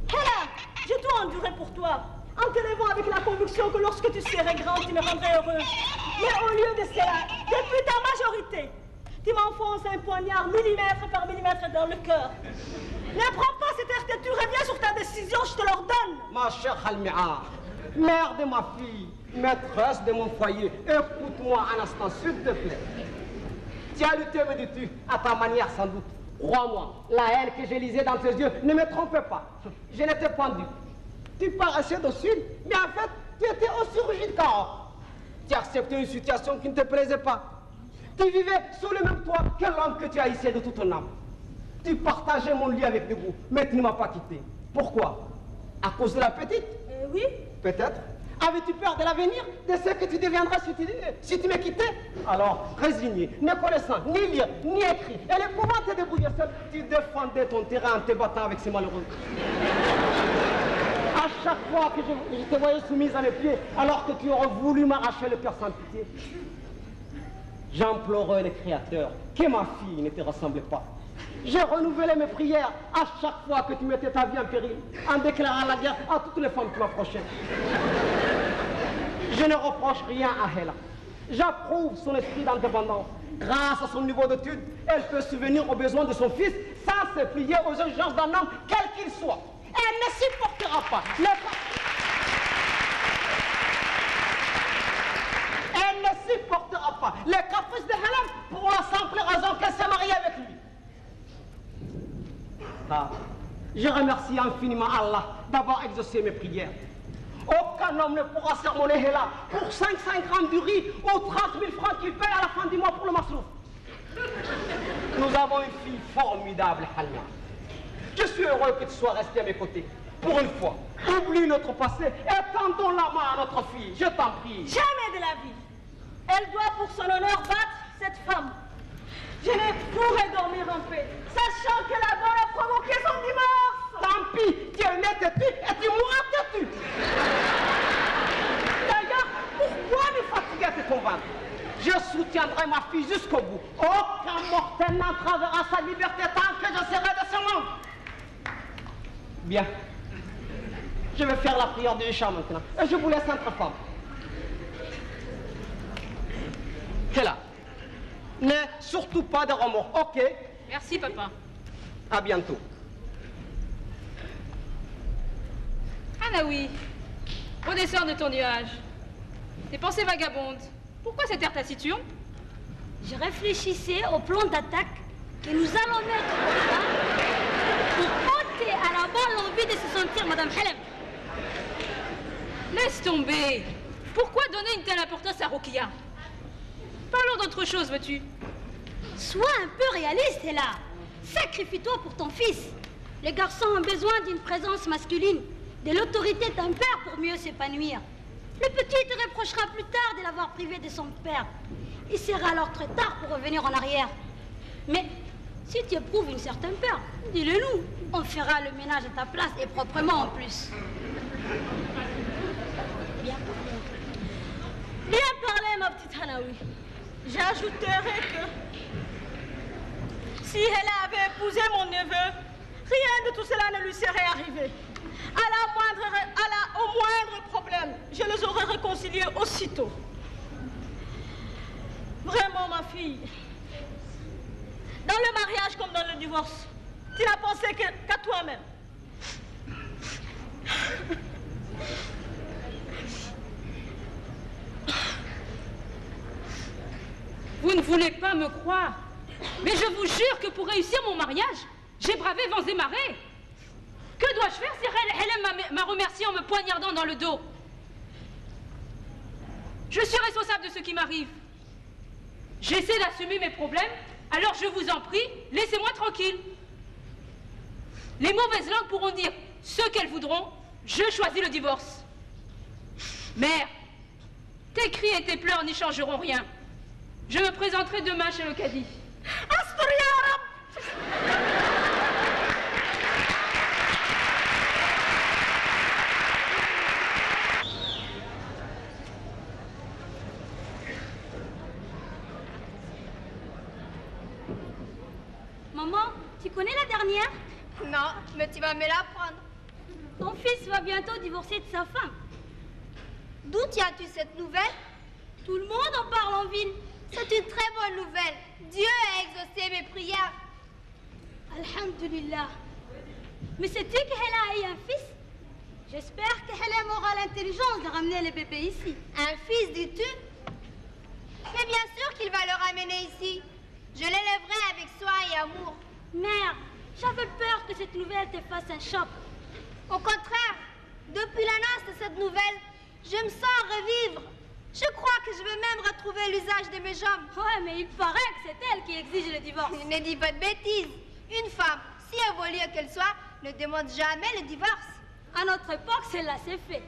Hélène, j'ai tout enduré pour toi, en te levant avec la conviction que lorsque tu serais grande, tu me rendrais heureuse. Mais au lieu de cela, depuis ta majorité, tu m'enfonces un poignard millimètre par millimètre dans le cœur. Ne prends pas cette certitude, reviens sur ta décision, je te l'ordonne. Ma chère Halmia, mère de ma fille, Maîtresse de mon foyer, écoute-moi un instant, s'il te plaît. Tu as lutté, me dis-tu, à ta manière sans doute. Crois-moi, la haine que je lisais dans tes yeux ne me trompait pas. Je n'étais pendu. Tu paraissais docile, mais en fait, tu étais aussi rigide qu'or. Tu acceptais une situation qui ne te plaisait pas. Tu vivais sous le même toit que l'homme que tu haïssais de toute ton âme. Tu partageais mon lit avec dégoût, mais tu ne m'as pas quitté. Pourquoi? À cause de la petite? Oui. Peut-être. Avais-tu peur de l'avenir, de ce que tu deviendras si tu me quittais? Alors, résigné, ne connaissant ni lire, ni écrire, et ne pouvant te débrouiller seul, tu défendais ton terrain en te battant avec ces malheureux. À chaque fois que je te voyais soumise à mes pieds, alors que tu aurais voulu m'arracher le cœur sans pitié, j'implorais le Créateur que ma fille ne te ressemble pas. J'ai renouvelé mes prières à chaque fois que tu mettais ta vie en péril, en déclarant la guerre à toutes les femmes qui m'approchaient. Je ne reproche rien à elle. J'approuve son esprit d'indépendance. Grâce à son niveau d'études, elle peut subvenir aux besoins de son fils sans se plier aux urgences d'un homme, quel qu'il soit. Elle ne supportera pas. Elle ne supportera pas les caprices de Hélène pour la simple raison qu'elle s'est mariée avec lui. Ah, je remercie infiniment Allah d'avoir exaucé mes prières. Aucun homme ne pourra sermonner Hela pour 500 grammes du riz ou 30 000 francs qu'il paye à la fin du mois pour le masrouf. Nous avons une fille formidable, Halima. Je suis heureux que tu sois resté à mes côtés. Pour une fois, oublie notre passé et tendons la main à notre fille, je t'en prie. Jamais de la vie. Elle doit pour son honneur battre cette femme. Je ne pourrai dormir en paix, sachant que la bonne a provoqué son divorce. Tant pis, tu es né têtu et tu mourras têtu. D'ailleurs, pourquoi me fatiguer à te convaincre? Je soutiendrai ma fille jusqu'au bout. Aucun mortel n'entravera sa liberté tant que je serai de son monde. Bien. Je vais faire la prière du Isha maintenant. Et je vous laisse entre femmes. Hela, n'aie surtout pas de remords, ok? Merci, papa. À bientôt. Anaoui, redescends de ton nuage. Tes pensées vagabondes. Pourquoi cette air taciturne? Je réfléchissais au plan d'attaque que nous allons mettre en place pour ôter à la balle l'envie de se sentir Madame Hélène. Laisse tomber. Pourquoi donner une telle importance à Rokia? Parlons d'autre chose, veux-tu? Sois un peu réaliste, Hela. Sacrifie-toi pour ton fils. Les garçons ont besoin d'une présence masculine, de l'autorité d'un père pour mieux s'épanouir. Le petit te reprochera plus tard de l'avoir privé de son père. Il sera alors très tard pour revenir en arrière. Mais si tu éprouves une certaine peur, dis-le-nous. On fera le ménage à ta place et proprement en plus. Bien parlé. Bien parlé, ma petite Anaoui. J'ajouterai que si elle avait épousé mon neveu, rien de tout cela ne lui serait arrivé. Au moindre problème, je les aurais réconciliés aussitôt. Vraiment, ma fille, dans le mariage comme dans le divorce, tu n'as pensé qu'à toi-même. Vous ne voulez pas me croire, mais je vous jure que pour réussir mon mariage, j'ai bravé vents et marées. Que dois-je faire si Hélène m'a remercié en me poignardant dans le dos? Je suis responsable de ce qui m'arrive. J'essaie d'assumer mes problèmes, alors je vous en prie, laissez-moi tranquille. Les mauvaises langues pourront dire ce qu'elles voudront, je choisis le divorce. Mère, tes cris et tes pleurs n'y changeront rien. Je me présenterai demain chez le cadi. Astur ya Rab! Maman, tu connais la dernière? Non, mais tu vas me l'apprendre. Ton fils va bientôt divorcer de sa femme. D'où tiens-tu cette nouvelle? Tout le monde en parle en ville. C'est une très bonne nouvelle. Dieu a exaucé mes prières. Alhamdulillah. Mais sais-tu qu'elle a eu un fils? J'espère que Hélène aura l'intelligence de ramener les bébés ici. Un fils, dis-tu? Mais bien sûr qu'il va le ramener ici. Je l'élèverai avec soin et amour. Mère, j'avais peur que cette nouvelle te fasse un choc. Au contraire, depuis l'annonce de cette nouvelle, je me sens revivre. Je crois que je vais même retrouver l'usage de mes jambes. Ouais, mais il paraît que c'est elle qui exige le divorce. Ne dis pas de bêtises. Une femme, si évoluée qu'elle soit, ne demande jamais le divorce. À notre époque, celle-là s'est fait.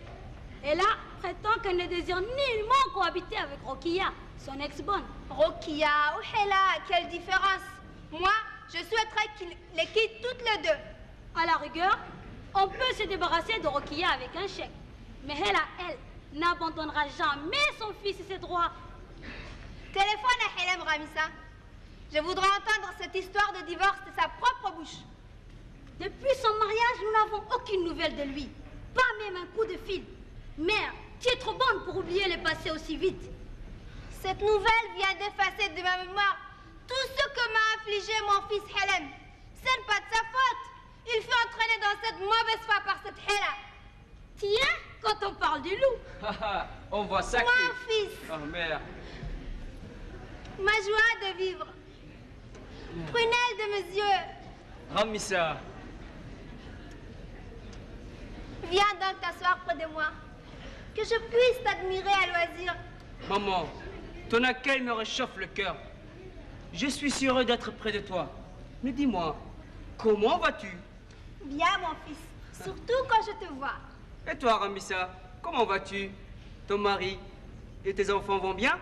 Et là, prétend qu'elle ne désire nullement cohabiter avec Rokia, son ex-bonne. Rokia ou Hela, quelle différence? Moi, je souhaiterais qu'ils les quittent toutes les deux. À la rigueur, on peut se débarrasser de Rokia avec un chèque. Mais Hela, elle, n'abandonnera jamais son fils et ses droits. Téléphone à Hélène Ramissa. Je voudrais entendre cette histoire de divorce de sa propre bouche. Depuis son mariage, nous n'avons aucune nouvelle de lui. Pas même un coup de fil. Mère, tu es trop bonne pour oublier le passé aussi vite. Cette nouvelle vient d'effacer de ma mémoire tout ce que m'a affligé mon fils Hélène. Ce n'est pas de sa faute. Il fut entraîné dans cette mauvaise foi par cette Hela. Tiens, quand on parle du loup. On voit ça. Mon fils, Oh mère. ma joie de vivre. Prunelle de mes yeux. Ramissa. Viens donc t'asseoir près de moi. Que je puisse t'admirer à loisir. Maman, ton accueil me réchauffe le cœur. Je suis si heureux d'être près de toi. Mais dis-moi, comment vas-tu? Bien, mon fils. Surtout quand je te vois. Et toi, Ramissa, comment vas-tu? Ton mari et tes enfants vont bien?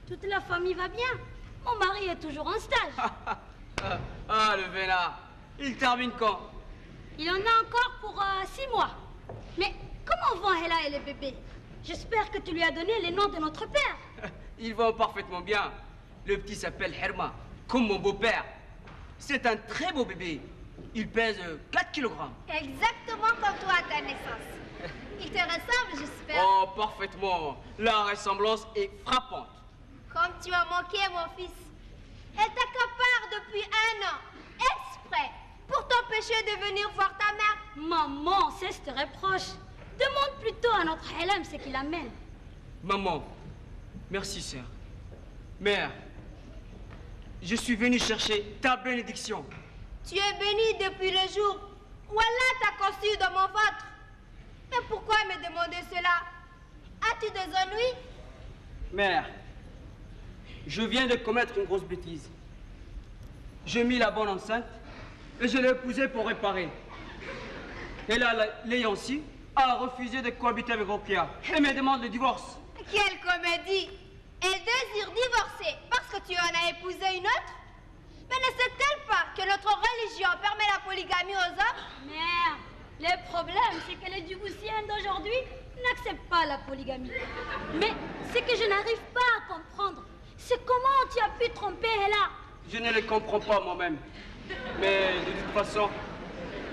Toute la famille va bien. Mon mari est toujours en stage. Ah, le vénard. Il termine quand? Il en a encore pour 6 mois. Mais comment vont Hela et les bébés? J'espère que tu lui as donné les noms de notre père. Ils vont parfaitement bien. Le petit s'appelle Herma, comme mon beau-père. C'est un très beau bébé. Il pèse 4 kg. Exactement comme toi à ta naissance. Il te ressemble, j'espère. Oh, parfaitement. La ressemblance est frappante. Comme tu as manqué, mon fils. Elle t'accapare depuis 1 an, exprès, pour t'empêcher de venir voir ta mère. Maman, cesse tes reproches. Demande plutôt à notre Hélène ce qu'il amène. Maman, merci, sœur. Mère, je suis venu chercher ta bénédiction. Tu es bénie depuis le jour où Allah t'a conçu dans mon ventre. Mais pourquoi me demander cela? As-tu des ennuis? Mère, je viens de commettre une grosse bêtise. J'ai mis la bonne enceinte et je l'ai épousée pour réparer. Et là, l'ayant su, a refusé de cohabiter avec Rokia et me demande le divorce. Quelle comédie! Elle désire divorcer parce que tu en as épousé une autre? Mais ne sait-elle pas que notre religion permet la polygamie aux hommes? Mère, le problème, c'est que les Djiboutiens d'aujourd'hui n'acceptent pas la polygamie. Mais ce que je n'arrive pas à comprendre, c'est comment tu as pu tromper Hela. Je ne le comprends pas moi-même. Mais de toute façon,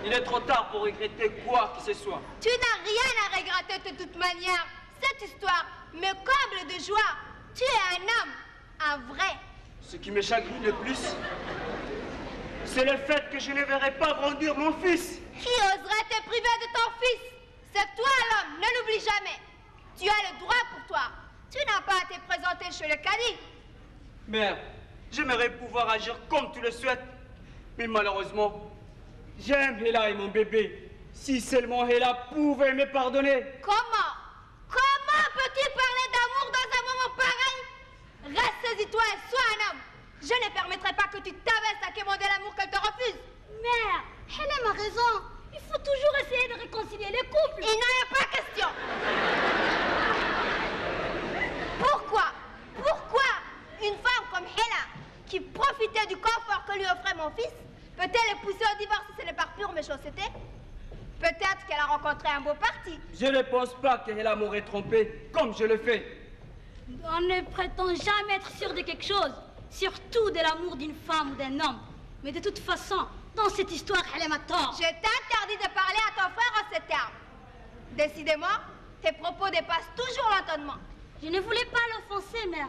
il est trop tard pour regretter quoi que ce soit. Tu n'as rien à regretter de toute manière. Cette histoire me comble de joie. Tu es un homme, un vrai. Ce qui me chagrine le plus, c'est le fait que je ne verrai pas grandir mon fils. Qui oserait te priver de ton fils? C'est toi l'homme, ne l'oublie jamais. Tu as le droit pour toi. Tu n'as pas à te présenter chez le calife. Mère, j'aimerais pouvoir agir comme tu le souhaites. Mais malheureusement, j'aime Hela et mon bébé. Si seulement Hela pouvait me pardonner. Comment? Comment peux-tu parler d'amour dans un moment pareil? Reste, saisis-toi et sois un homme. Je ne permettrai pas que tu t'abaisses à quémander l'amour qu'elle te refuse. Mère, Hélène a raison. Il faut toujours essayer de réconcilier les couples. Il n'en est pas question. Pourquoi une femme comme Hela, qui profitait du confort que lui offrait mon fils, peut-elle pousser au divorce si ce n'est par pure méchanceté? Peut-être qu'elle a rencontré un beau parti. Je ne pense pas que Hela m'aurait trompé comme je le fais. On ne prétend jamais être sûr de quelque chose, surtout de l'amour d'une femme ou d'un homme. Mais de toute façon, dans cette histoire, Hélène a tort. Je t'interdis de parler à ton frère en ces termes. Décidément, tes propos dépassent toujours l'entendement. Je ne voulais pas l'offenser, mère.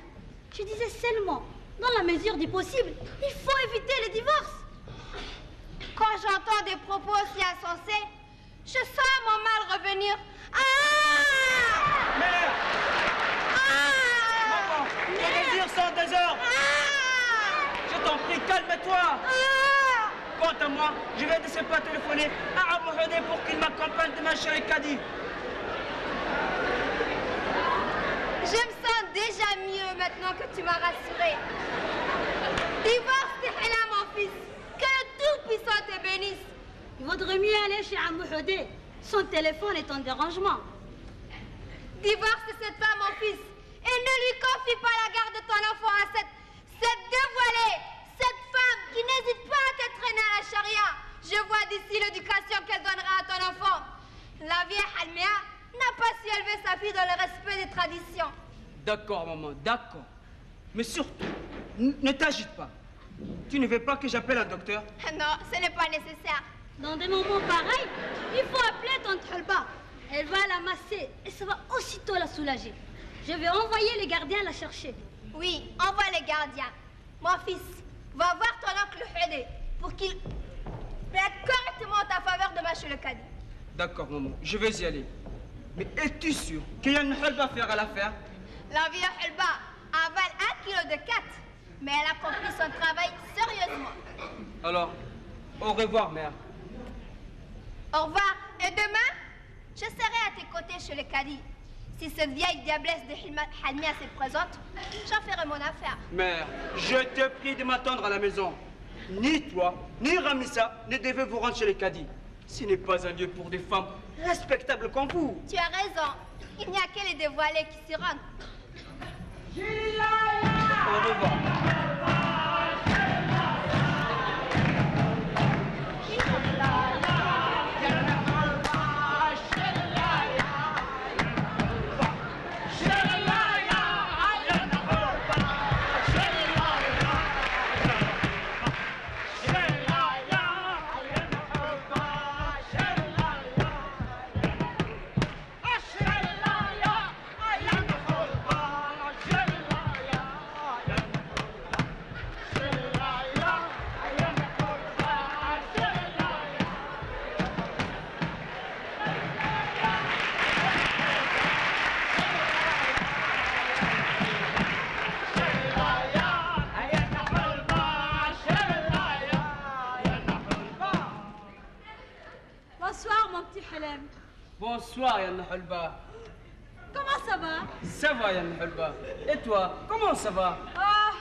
Je disais seulement, dans la mesure du possible, il faut éviter le divorce. Quand j'entends des propos si insensés, Je sens mon mal revenir. Mère! Maman, tes désirs sont désordres. Je t'en prie, calme-toi. Quant à moi, je vais de ce pas téléphoner à Abou Hodé pour qu'il m'accompagne demain chez les caddies. Je me sens déjà mieux maintenant que tu m'as rassuré. Divorce Tehela, mon fils. Que le Tout-Puissant te bénisse. Il vaudrait mieux aller chez Abou Hodé. Son téléphone est en dérangement. Divorce cette femme, mon fils. Et ne lui confie pas la garde de ton enfant à cette dévoilée, cette femme qui n'hésite pas à t'entraîner à la charia. Je vois d'ici l'éducation qu'elle donnera à ton enfant. La vieille Halmia n'a pas su élever sa fille dans le respect des traditions. D'accord, maman, d'accord. Mais surtout, ne t'agite pas. Tu ne veux pas que j'appelle un docteur? Non, ce n'est pas nécessaire. Dans des moments pareils, il faut appeler Tante Hulba. Elle va la masser et ça va aussitôt la soulager. Je vais envoyer les gardiens la chercher. Oui, envoie les gardiens. Mon fils, va voir ton oncle Hodé pour qu'il plaide correctement en ta faveur demain chez le cadi. D'accord, maman, je vais y aller. Mais es-tu sûr qu'il y a une Hulba faire l'affaire? La vieille Hulba avale 1 kilo de 4, mais elle accomplit son travail sérieusement. Alors, au revoir, mère. Au revoir. Et demain, je serai à tes côtés chez le cadi. Si cette vieille diablesse de Halmia se présente, j'en ferai mon affaire. Mère, je te prie de m'attendre à la maison. Ni toi, ni Ramissa ne devez vous rendre chez les caddies. Ce n'est pas un lieu pour des femmes respectables comme vous. Tu as raison. Il n'y a que les dévoilés qui s'y rendent. Au revoir. Bonsoir, mon petit Helem. Bonsoir, Yann Hulba. Comment ça va? Ça va, Yann Hulba. Et toi, comment ça va? Ah,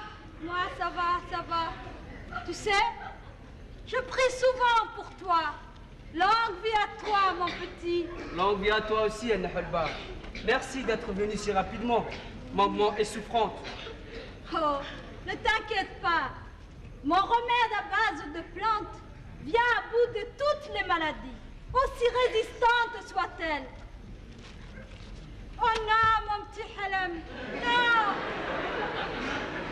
moi, ça va. Tu sais, je prie souvent pour toi. Longue vie à toi, mon petit. Longue vie à toi aussi, Yann Hulba. Merci d'être venu si rapidement. Maman est souffrante. Oh, ne t'inquiète pas. Mon remède à base de plantes vient à bout de toutes les maladies, aussi résistantes soient-elles. Oh non, mon petit Helem, non!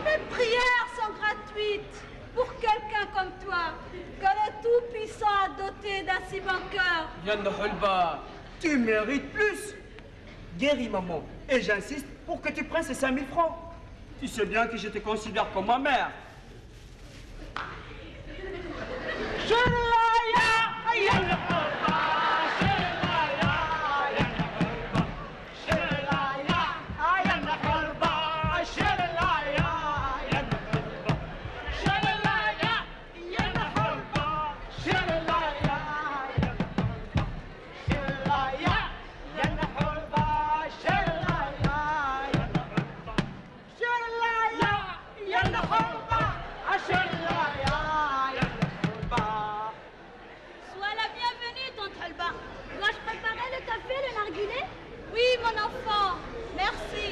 Mes prières sont gratuites pour quelqu'un comme toi, que le Tout-Puissant a doté d'un si bon cœur. Yann Hulba, tu mérites plus. Guéris, maman. Et j'insiste pour que tu prennes ces 5000 francs. Tu sais bien que je te considère comme ma mère. Sois la bienvenue, Tante Hulba. Dois-je préparer le café, le narguilé? Oui, mon enfant, merci.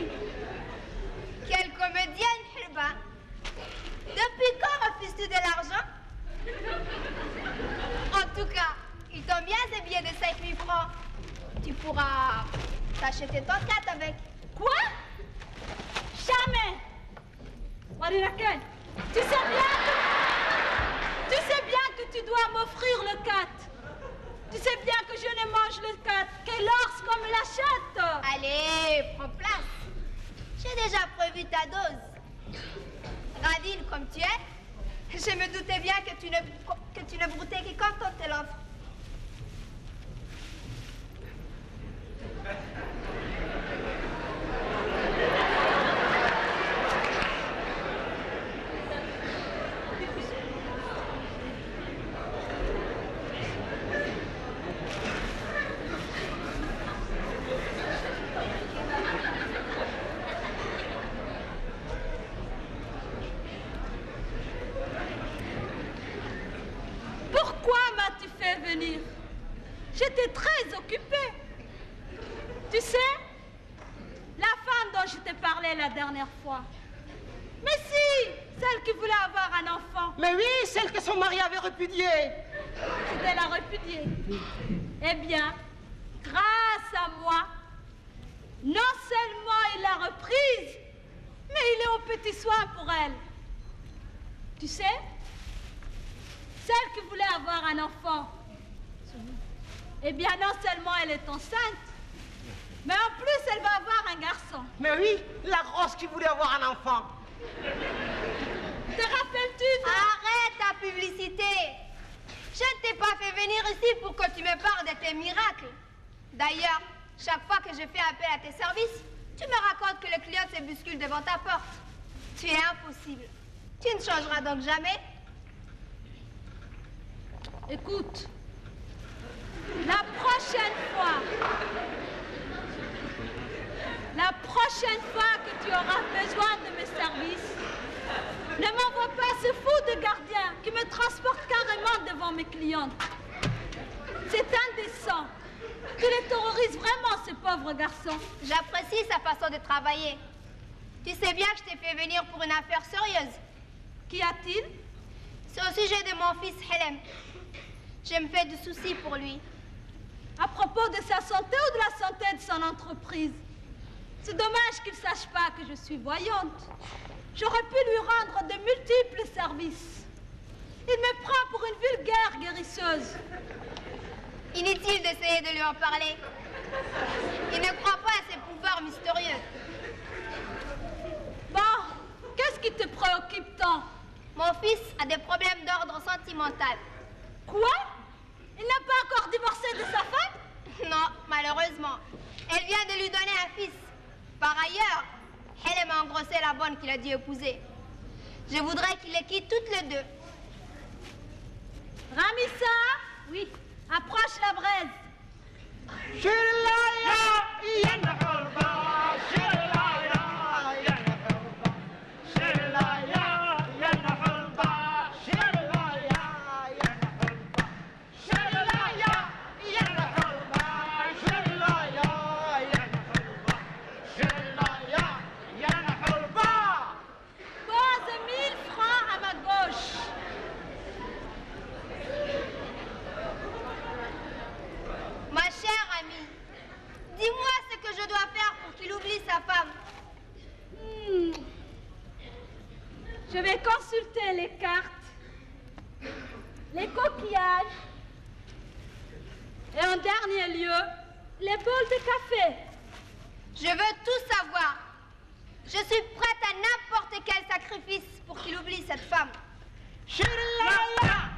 Quelle comédienne, Hulba. Depuis quand refuses-tu de l'argent? En tout cas, ils t'ont bien ces billets de 5000 francs. Tu pourras t'acheter ton 4 avec. Quoi? Jamais. Mariraken, tu sais bien que tu dois m'offrir le 4. Tu sais bien que je ne mange le 4 que lorsqu'on me l'achète. Allez, prends place. J'ai déjà prévu ta dose. Radine comme tu es, je me doutais bien que tu ne broutais que quand on te l'offre. J'étais très occupée. Tu sais, la femme dont je t'ai parlé la dernière fois. Mais si, celle qui voulait avoir un enfant. Mais oui, celle que son mari avait repudiée. C'était la repudiée. Eh bien, grâce à moi, non seulement il l'a reprise, mais il est au petit soin pour elle. Tu sais, celle qui voulait avoir un enfant, eh bien, non seulement elle est enceinte, mais en plus, elle va avoir un garçon. Mais oui, la grosse qui voulait avoir un enfant. Te rappelles-tu de... Arrête ta publicité. Je ne t'ai pas fait venir ici pour que tu me parles de tes miracles. D'ailleurs, chaque fois que je fais appel à tes services, tu me racontes que le client se bouscule devant ta porte. Tu es impossible. Tu ne changeras donc jamais. Écoute, la prochaine fois que tu auras besoin de mes services, ne m'envoie pas ce fou de gardien qui me transporte carrément devant mes clientes. C'est indécent. Tu les terrorises vraiment, ces pauvres garçons. J'apprécie sa façon de travailler. Tu sais bien que je t'ai fait venir pour une affaire sérieuse. Qu'y a-t-il? C'est au sujet de mon fils Helem. Je me fais du souci pour lui. À propos de sa santé ou de la santé de son entreprise? C'est dommage qu'il ne sache pas que je suis voyante. J'aurais pu lui rendre de multiples services. Il me prend pour une vulgaire guérisseuse. Inutile d'essayer de lui en parler. Il ne croit pas à ses pouvoirs mystérieux. Bon, qu'est-ce qui te préoccupe tant? Mon fils a des problèmes d'ordre sentimental. Quoi? Il n'a pas encore divorcé de sa femme? Non, malheureusement. Elle vient de lui donner un fils. Par ailleurs, elle m'a engrossé la bonne qu'il a dû épouser. Je voudrais qu'il les quitte toutes les deux. Ramissa? Oui. Approche la braise. Je vais consulter les cartes, les coquillages et en dernier lieu, les bols de café. Je veux tout savoir. Je suis prête à n'importe quel sacrifice pour qu'il oublie cette femme. Shirlaya!